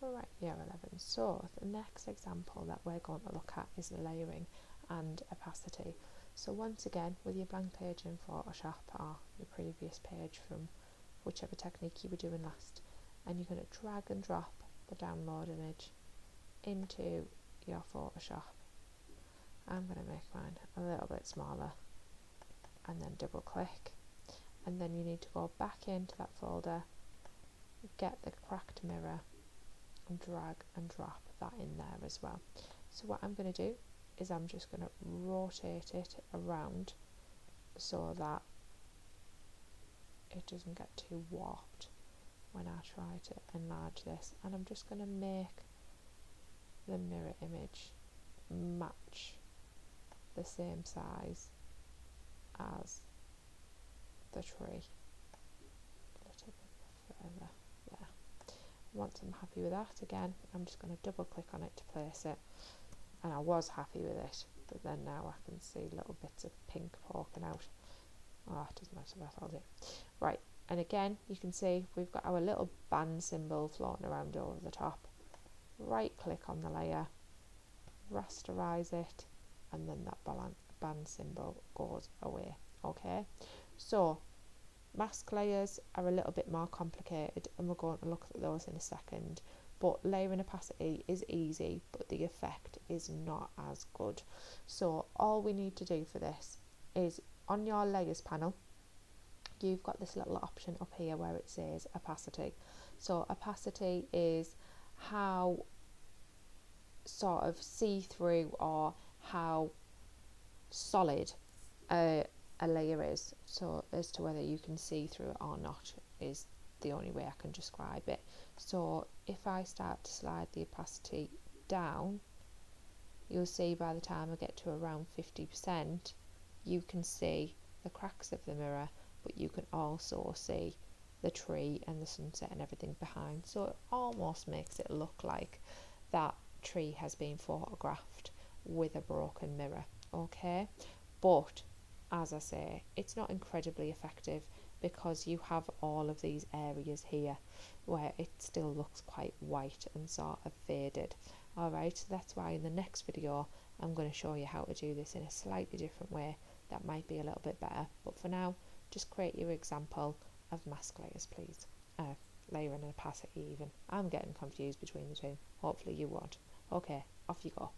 Right, year 11. So the next example that we're going to look at is layering and opacity. So once again, with your blank page in Photoshop or your previous page from whichever technique you were doing last, and you're going to drag and drop the download image into your Photoshop. I'm going to make mine a little bit smaller and then double click, and then you need to go back into that folder, get the cracked mirror and drag and drop that in there as well. So what I'm going to do is I'm just going to rotate it around so that it doesn't get too warped when I try to enlarge this, and I'm just going to make the mirror image match the same size as the tree, a little bit further there. Once I'm happy with that, again I'm just going to double click on it to place it, and I was happy with it, but then now I can see little bits of pink poking out. Oh, it doesn't matter, that I'll do. Right, and again you can see we've got our little band symbol floating around over the top. Right click on the layer, rasterize it, and then that band symbol goes away. Okay, so mask layers are a little bit more complicated, and we're going to look at those in a second, but layering opacity is easy, but the effect is not as good. So all we need to do for this is, on your layers panel, you've got this little option up here where it says opacity. So opacity is how sort of see-through or how solid a layer is, so as to whether you can see through it or not is the only way I can describe it. So if I start to slide the opacity down, you'll see by the time I get to around 50%, you can see the cracks of the mirror, but you can also see the tree and the sunset and everything behind. So it almost makes it look like that tree has been photographed with a broken mirror. Okay, but as I say, it's not incredibly effective because you have all of these areas here where it still looks quite white and sort of faded. Alright, so that's why in the next video I'm going to show you how to do this in a slightly different way that might be a little bit better. But for now, just create your example of mask layers, please. Layer and opacity even. I'm getting confused between the two. Hopefully you won't. Okay, off you go.